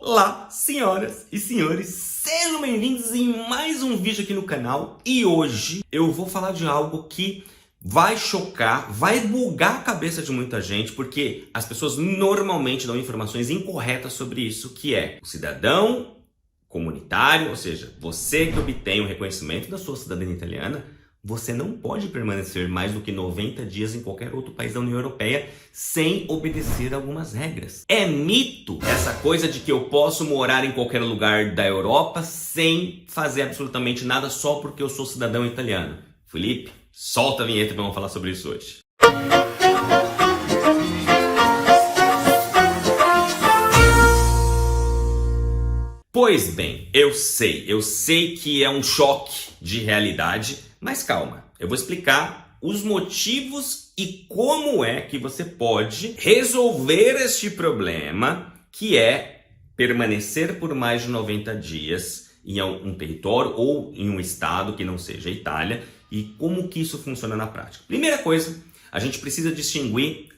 Olá, senhoras e senhores, sejam bem-vindos em mais um vídeo aqui no canal. E hoje eu vou falar de algo que vai chocar, vai bugar a cabeça de muita gente, porque as pessoas normalmente dão informações incorretas sobre isso, que é o cidadão comunitário, ou seja, você que obtém o reconhecimento da sua cidadania italiana, você não pode permanecer mais do que 90 dias em qualquer outro país da União Europeia sem obedecer algumas regras. É mito essa coisa de que eu posso morar em qualquer lugar da Europa sem fazer absolutamente nada só porque eu sou cidadão italiano. Felipe, solta a vinheta e vamos falar sobre isso hoje. Pois bem, eu sei que é um choque de realidade, mas calma, eu vou explicar os motivos e como é que você pode resolver este problema, que é permanecer por mais de 90 dias em um território ou em um estado que não seja a Itália, e como que isso funciona na prática. Primeira coisa, a gente precisa distinguir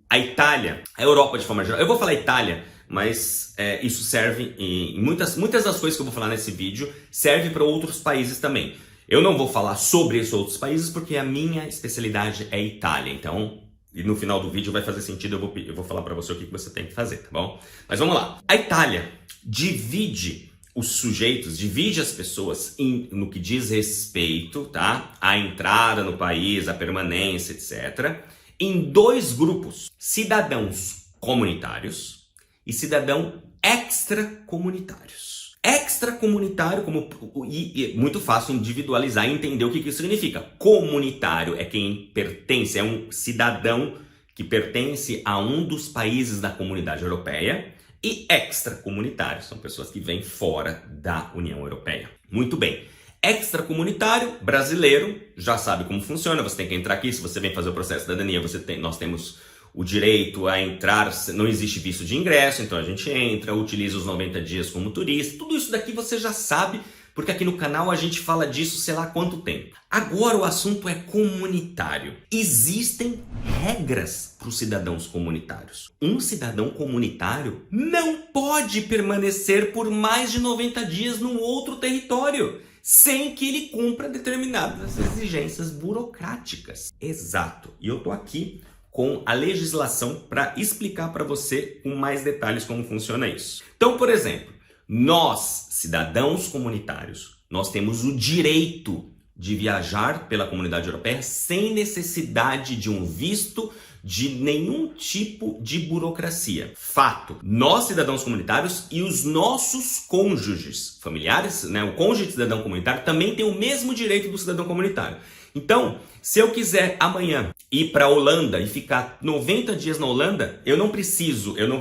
a Itália, a Europa de forma geral. Eu vou falar Itália, mas isso serve em muitas das coisas que eu vou falar nesse vídeo serve para outros países também. Eu não vou falar sobre esses outros países porque a minha especialidade é Itália. Então, e no final do vídeo vai fazer sentido, eu vou falar para você o que você tem que fazer, tá bom? Mas vamos lá. A Itália divide os sujeitos, divide as pessoas no que diz respeito, tá? À entrada no país, à permanência, etc., em dois grupos: cidadãos comunitários e cidadão extracomunitários. Extracomunitário, e muito fácil individualizar e entender o que isso significa. Comunitário é quem pertence, é um cidadão que pertence a um dos países da comunidade europeia, e extracomunitário são pessoas que vêm fora da União Europeia. Muito bem. Extracomunitário, brasileiro, já sabe como funciona, você tem que entrar aqui, se você vem fazer o processo de cidadania, nós temos o direito a entrar, não existe visto de ingresso, então a gente entra, utiliza os 90 dias como turista, tudo isso daqui você já sabe, porque aqui no canal a gente fala disso sei lá quanto tempo. Agora o assunto é comunitário. Existem regras para os cidadãos comunitários. Um cidadão comunitário não pode permanecer por mais de 90 dias num outro território sem que ele cumpra determinadas exigências burocráticas. Exato. E eu tô aqui com a legislação para explicar para você com mais detalhes como funciona isso. Então, por exemplo, nós, cidadãos comunitários, nós temos o direito de viajar pela comunidade europeia sem necessidade de um visto, de nenhum tipo de burocracia. Fato. Nós, cidadãos comunitários, e os nossos cônjuges familiares, né, o cônjuge cidadão comunitário também tem o mesmo direito do cidadão comunitário. Então, se eu quiser amanhã ir para a Holanda e ficar 90 dias na Holanda, eu não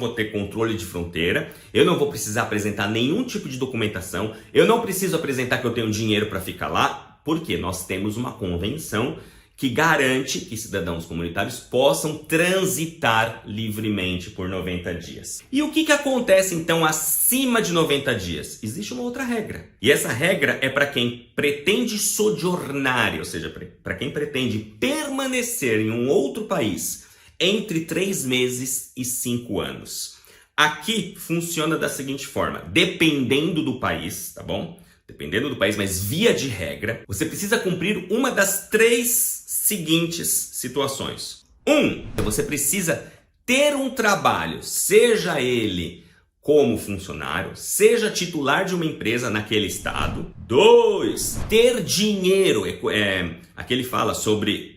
vou ter controle de fronteira, eu não vou precisar apresentar nenhum tipo de documentação, eu não preciso apresentar que eu tenho dinheiro para ficar lá, porque nós temos uma convenção que garante que cidadãos comunitários possam transitar livremente por 90 dias. E o que acontece então acima de 90 dias? Existe uma outra regra. E essa regra é para quem pretende sojornar, ou seja, para quem pretende permanecer em um outro país entre 3 meses e 5 anos. Aqui funciona da seguinte forma: dependendo do país, tá bom? Dependendo do país, mas via de regra, você precisa cumprir uma das 3 seguintes situações. Você precisa ter um trabalho, seja ele como funcionário, seja titular de uma empresa naquele estado. 2, ter dinheiro, aqui ele fala sobre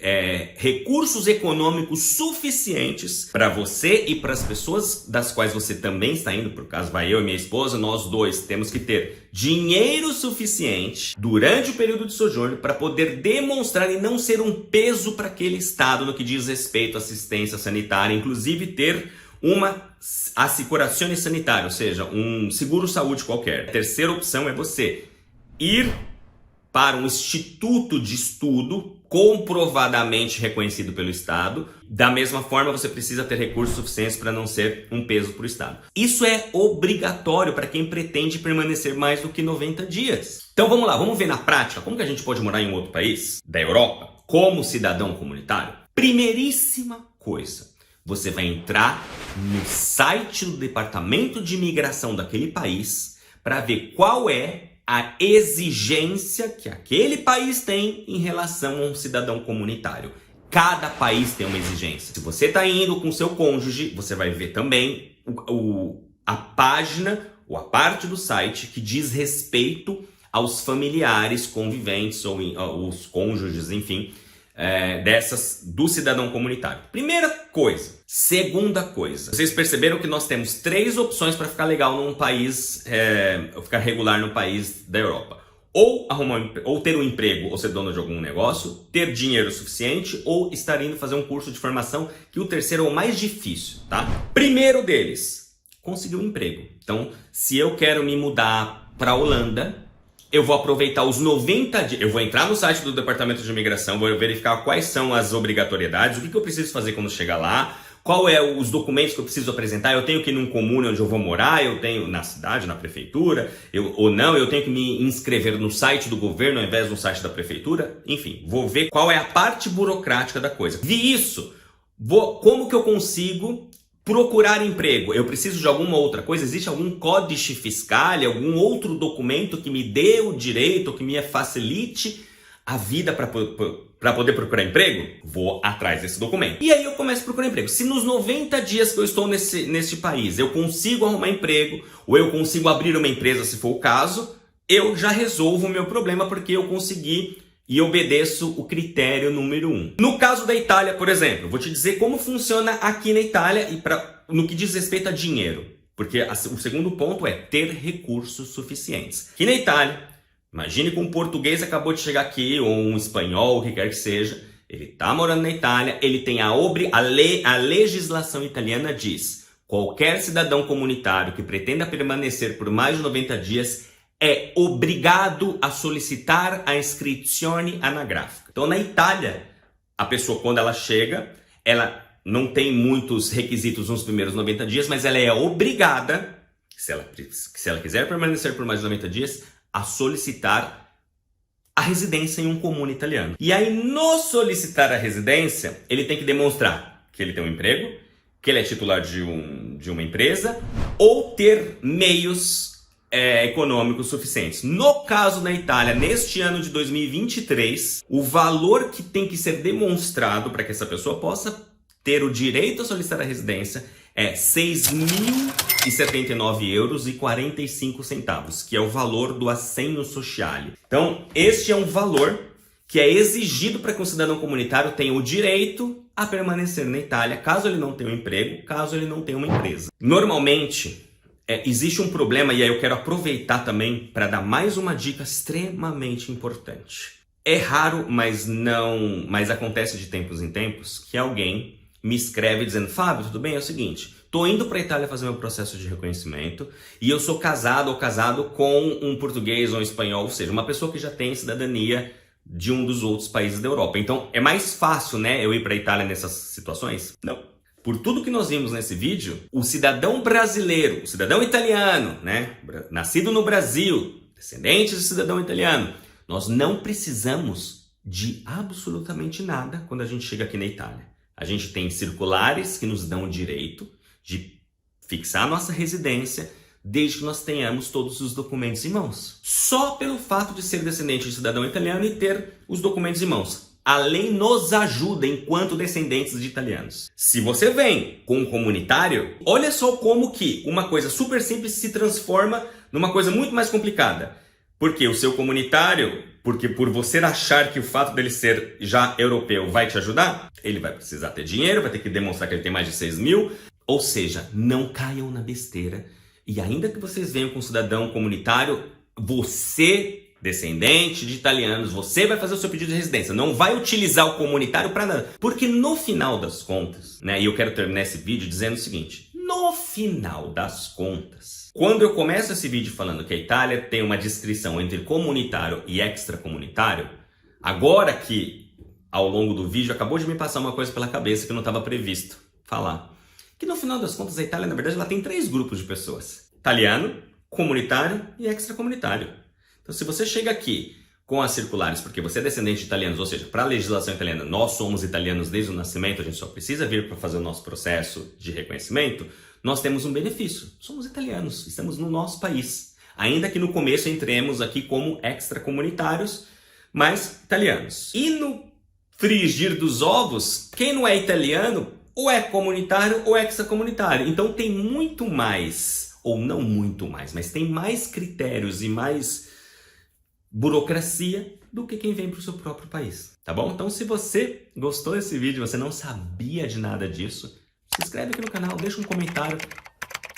recursos econômicos suficientes para você e para as pessoas das quais você também está indo. Por caso, vai eu e minha esposa, nós dois temos que ter dinheiro suficiente durante o período de sojourno para poder demonstrar e não ser um peso para aquele estado no que diz respeito à assistência sanitária, inclusive ter uma assicurazione sanitária, ou seja, um seguro-saúde qualquer. A terceira opção é você ir para um instituto de estudo comprovadamente reconhecido pelo Estado. Da mesma forma, você precisa ter recursos suficientes para não ser um peso para o Estado. Isso é obrigatório para quem pretende permanecer mais do que 90 dias. Então vamos lá, vamos ver na prática como que a gente pode morar em outro país da Europa como cidadão comunitário. Primeiríssima coisa: Você vai entrar no site do Departamento de Imigração daquele país para ver qual é a exigência que aquele país tem em relação a um cidadão comunitário. Cada país tem uma exigência. Se você está indo com seu cônjuge, você vai ver também a página ou a parte do site que diz respeito aos familiares, conviventes ou os cônjuges, enfim, do cidadão comunitário. Primeira coisa. Segunda coisa. Vocês perceberam que nós temos 3 opções para ficar legal num país, ficar regular no país da Europa. Ou ter um emprego ou ser dono de algum negócio, ter dinheiro suficiente ou estar indo fazer um curso de formação, que o terceiro é o mais difícil, tá? Primeiro deles, conseguir um emprego. Então, se eu quero me mudar para a Holanda, eu vou aproveitar os 90 dias, eu vou entrar no site do Departamento de Imigração, vou verificar quais são as obrigatoriedades, o que eu preciso fazer quando chegar lá, qual é os documentos que eu preciso apresentar, eu tenho que ir num comune onde eu vou morar, eu tenho na cidade, na prefeitura, ou não, eu tenho que me inscrever no site do governo ao invés do site da prefeitura, enfim, vou ver qual é a parte burocrática da coisa. Vi isso, como que eu consigo procurar emprego? Eu preciso de alguma outra coisa? Existe algum códice fiscal, algum outro documento que me dê o direito, que me facilite a vida para poder procurar emprego? Vou atrás desse documento. E aí eu começo a procurar emprego. Se nos 90 dias que eu estou neste país eu consigo arrumar emprego, ou eu consigo abrir uma empresa se for o caso, eu já resolvo o meu problema porque eu consegui e obedeço o critério número 1. No caso da Itália, por exemplo, vou te dizer como funciona aqui na Itália no que diz respeito a dinheiro. Porque o segundo ponto é ter recursos suficientes. Aqui na Itália, imagine que um português acabou de chegar aqui, ou um espanhol, o que quer que seja. Ele está morando na Itália, ele tem a legislação italiana diz: qualquer cidadão comunitário que pretenda permanecer por mais de 90 dias é obrigado a solicitar a iscrizione anagrafica. Então, na Itália, a pessoa, quando ela chega, ela não tem muitos requisitos nos primeiros 90 dias, mas ela é obrigada, se ela quiser permanecer por mais de 90 dias, a solicitar a residência em um comune italiano. E aí, no solicitar a residência, ele tem que demonstrar que ele tem um emprego, que ele é titular de uma empresa, ou ter meios econômicos suficientes. No caso da Itália, neste ano de 2023, o valor que tem que ser demonstrado para que essa pessoa possa ter o direito a solicitar a residência é 6.079,45 €, que é o valor do assegno sociale. Então, este é um valor que é exigido para que um cidadão comunitário tenha o direito a permanecer na Itália, caso ele não tenha um emprego, caso ele não tenha uma empresa. Normalmente, existe um problema, e aí eu quero aproveitar também para dar mais uma dica extremamente importante. É raro, mas acontece de tempos em tempos, que alguém me escreve dizendo: Fábio, tudo bem? É o seguinte, tô indo para a Itália fazer meu processo de reconhecimento e eu sou casado ou casado com um português ou um espanhol, ou seja, uma pessoa que já tem cidadania de um dos outros países da Europa. Então, é mais fácil, né, eu ir para a Itália nessas situações? Não. Por tudo que nós vimos nesse vídeo, o cidadão brasileiro, o cidadão italiano, né, nascido no Brasil, descendente de cidadão italiano, nós não precisamos de absolutamente nada quando a gente chega aqui na Itália. A gente tem circulares que nos dão o direito de fixar a nossa residência, desde que nós tenhamos todos os documentos em mãos. Só pelo fato de ser descendente de cidadão italiano e ter os documentos em mãos. A lei nos ajuda enquanto descendentes de italianos. Se você vem com um comunitário, olha só como que uma coisa super simples se transforma numa coisa muito mais complicada. Porque o seu comunitário, porque por você achar que o fato dele ser já europeu vai te ajudar, ele vai precisar ter dinheiro, vai ter que demonstrar que ele tem mais de 6 mil. Ou seja, não caiam na besteira. E ainda que vocês venham com um cidadão comunitário, você, descendente de italianos, você vai fazer o seu pedido de residência. Não vai utilizar o comunitário para nada. Porque no final das contas, né, e eu quero terminar esse vídeo dizendo o seguinte: no final das contas, quando eu começo esse vídeo falando que a Itália tem uma distinção entre comunitário e extracomunitário, agora que ao longo do vídeo acabou de me passar uma coisa pela cabeça que não estava previsto falar. Que no final das contas a Itália, na verdade, ela tem 3 grupos de pessoas: italiano, comunitário e extracomunitário. Então, se você chega aqui com as circulares, porque você é descendente de italianos, ou seja, para a legislação italiana, nós somos italianos desde o nascimento, a gente só precisa vir para fazer o nosso processo de reconhecimento, nós temos um benefício. Somos italianos, estamos no nosso país. Ainda que no começo entremos aqui como extracomunitários, mas italianos. E no frigir dos ovos, quem não é italiano, ou é comunitário ou é extracomunitário. Então tem muito mais, ou não muito mais, mas tem mais critérios e mais burocracia do que quem vem para o seu próprio país, tá bom? Então se você gostou desse vídeo, você não sabia de nada disso, se inscreve aqui no canal, deixa um comentário,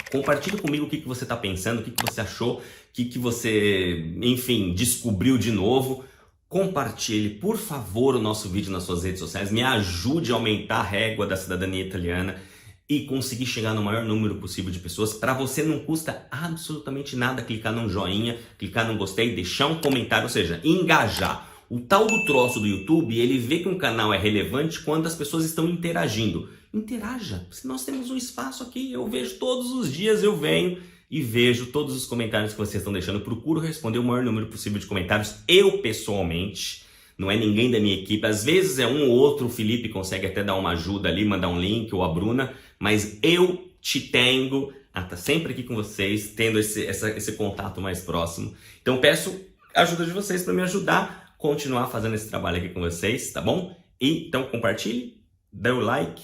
compartilha comigo o que você está pensando, o que você achou, o que você, enfim, descobriu de novo. Compartilhe, por favor, o nosso vídeo nas suas redes sociais, me ajude a aumentar a régua da cidadania italiana e conseguir chegar no maior número possível de pessoas. Para você não custa absolutamente nada clicar num joinha, clicar num gostei, deixar um comentário, ou seja, engajar. O tal do troço do YouTube, ele vê que um canal é relevante quando as pessoas estão interagindo. Interaja, se nós temos um espaço aqui, eu vejo todos os dias, eu venho e vejo todos os comentários que vocês estão deixando. Procuro responder o maior número possível de comentários, eu pessoalmente. Não é ninguém da minha equipe, às vezes é um ou outro, o Felipe consegue até dar uma ajuda ali, mandar um link, ou a Bruna, mas eu te tenho a estar sempre aqui com vocês, tendo esse contato mais próximo. Então peço a ajuda de vocês para me ajudar a continuar fazendo esse trabalho aqui com vocês, tá bom? E então compartilhe, dê o like,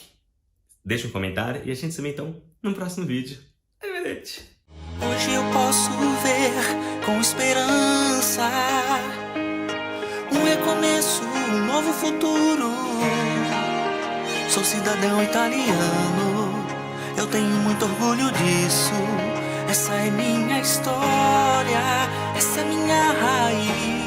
deixa um comentário e a gente se vê então no próximo vídeo. Arrivederci! Hoje eu posso ver com esperança um recomeço, um novo futuro. Sou cidadão italiano, eu tenho muito orgulho disso. Essa é minha história, essa é minha raiz.